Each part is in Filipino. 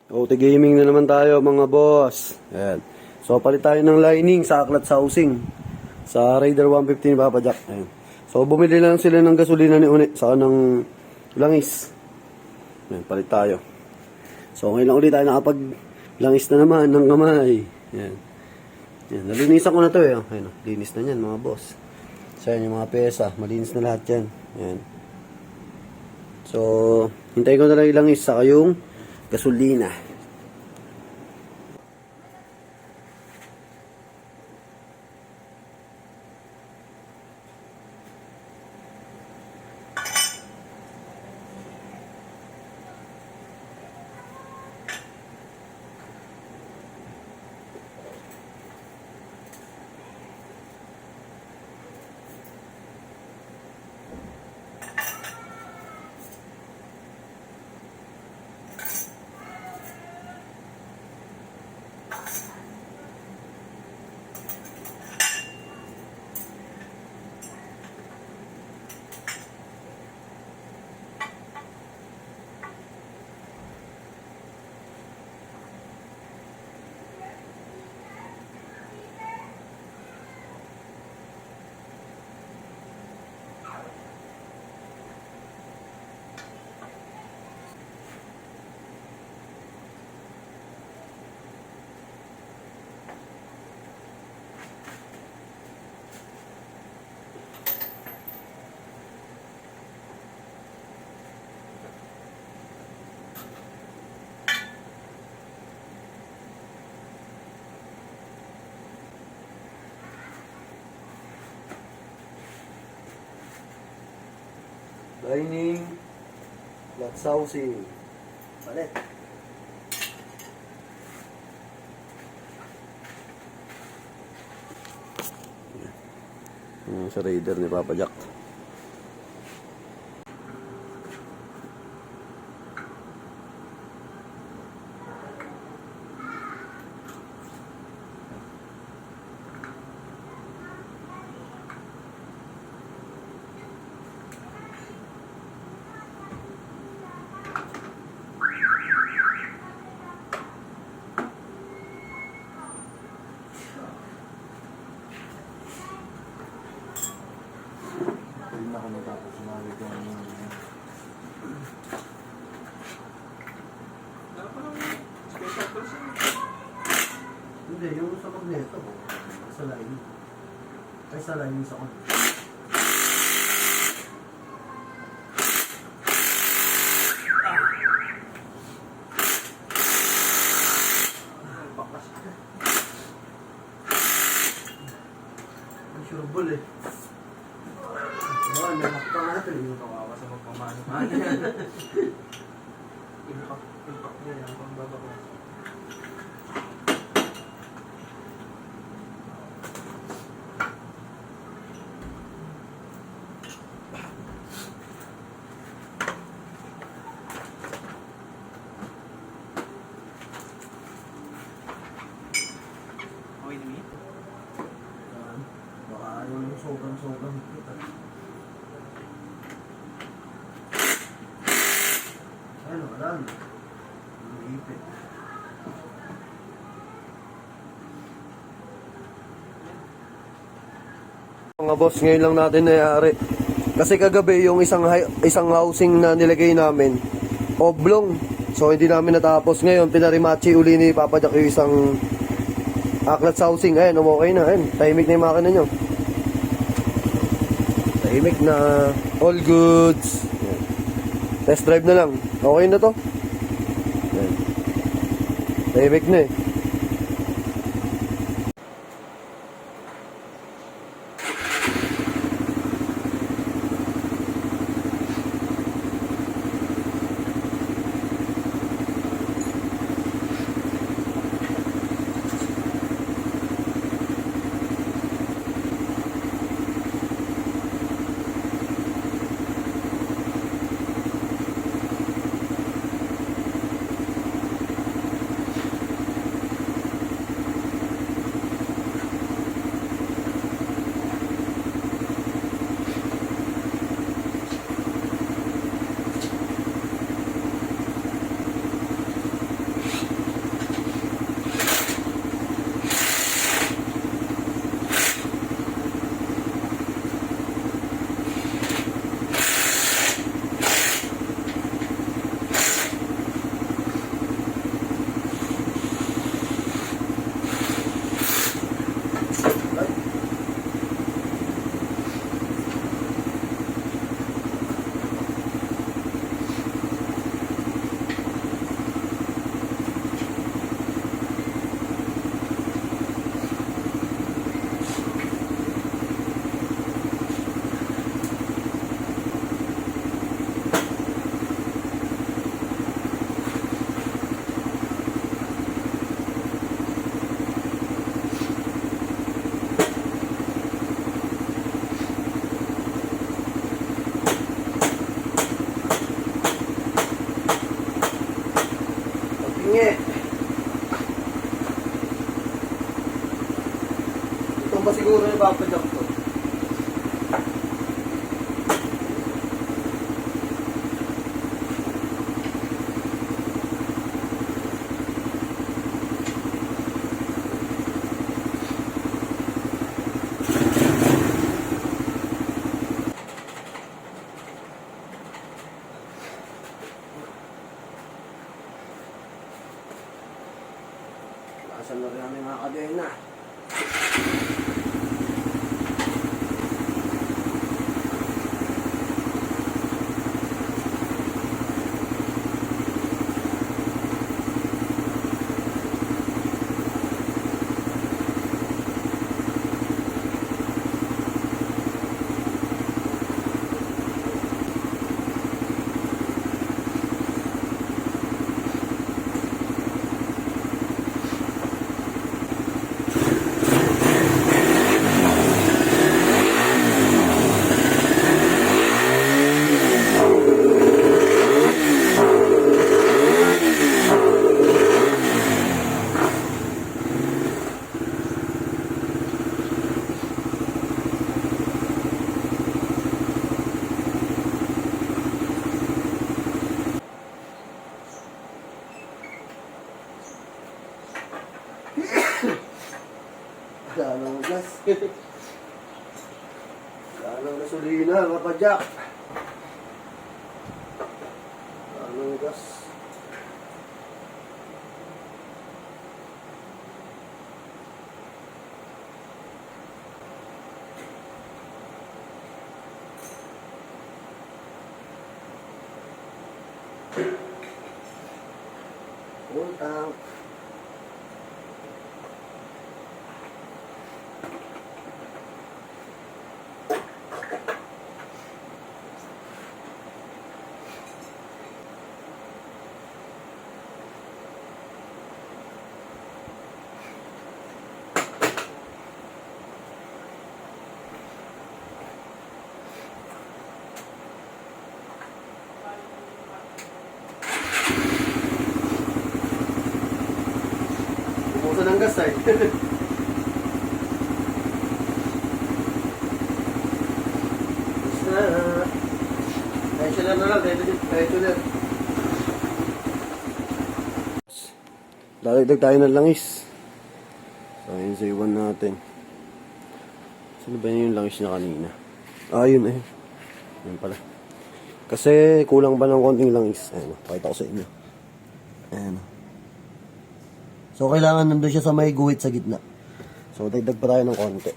OT Gaming na naman tayo mga boss. Ayan. So palit tayo ng lining sa Aklat Housing sa Raider 150 ni Papa Jack. Ayan. So bumili lang sila ng gasolina ni Uni sa ng langis. Ayan, palit tayo. So ngayon lang ulit tayo nakapag langis na naman ng kamay. Ayan. Ayan. Nalinisan ko na to eh. Ayan, linis na yan mga boss. So ayan yung mga pesa. Malinis na lahat yan. Ayan. So hintayin ko na lang ilangis sa yung gasolina. Lining, Aklat Housing. Palit. Yan sa Raider ni Papa Jack. Hindi na ako natapos sumali ko ano. Hindi, yung sa magneto. Sa lining. Ay, sa lining sa kon. Ang sureball eh. May hakpa nga ito eh. Kawawa sa magpamano. Impact niya yan kung bababa. Okay naman. Baka ayaw yung sobrang higpit ah. Ano, wala na. Higpit. Mga boss, ngayon lang natin nayari. Kasi kagabi yung isang housing na nilagay namin, oblong. So hindi namin natapos. Ngayon, pinarimachi uli ni Papa Jack yung isang Aklat Housing. Ayan, okay na. Ayan, tahimik na yung makina nyo. Tahimik na. All goods. Ayan. Test drive na lang. Okay na to. Ayan. Tahimik na eh. une. Ito ba siguro yung papadyak to? Asan na rin namin mga kadena. Wala nang gas. Wala nang gasolina, kapadyak. Wala nang gas. Full tank. Puso ng gas eh. Basta. Tensioner na lang, tensioner. Dagdag tayo ng langis. So, yun sa iwan natin. Saan ba yun yung langis niya kanina? Ah, yun eh. Yun pala. Kasi kulang ba ng konting langis? Ayan, pakita ko sa inyo. Ayan. So, kailangan nandun siya sa may guhit sa gitna. So, dagdag pa tayo ng konti.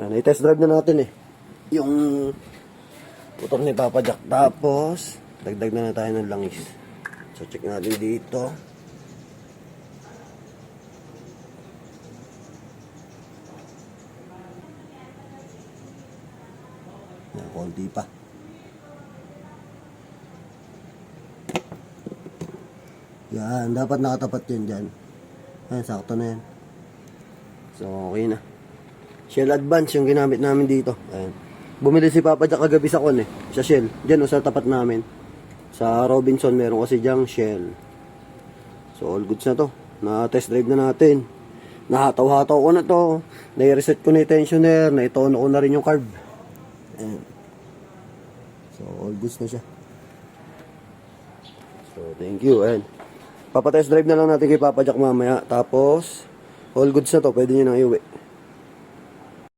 Ayan, i-test drive na natin eh. Yung motor ni Papa Jack. Tapos, dagdag na tayo ng langis. So, check natin dito. Ayan, konti pa. Yan, dapat nakatapat yan dyan. Ayan, sakto na yan. So, okay na. Shell Advance yung ginamit namin dito. Ayan. Bumili si Papa Jack kagabi sa kon eh. Sa Shell. Dyan o, sa tapat namin. Sa Robinson, meron kasi dyang Shell. So, all goods na to. Na-test drive na natin. Nahataw-hataw ko na to. Na-reset ko na yung tensioner. Na-itono ko na rin yung carb. Ayan. So, all goods na siya. So, thank you. Ayan. Papatest drive na lang natin kay Papa Jack mamaya. Tapos, all goods na to. Pwede nyo nang iuwi.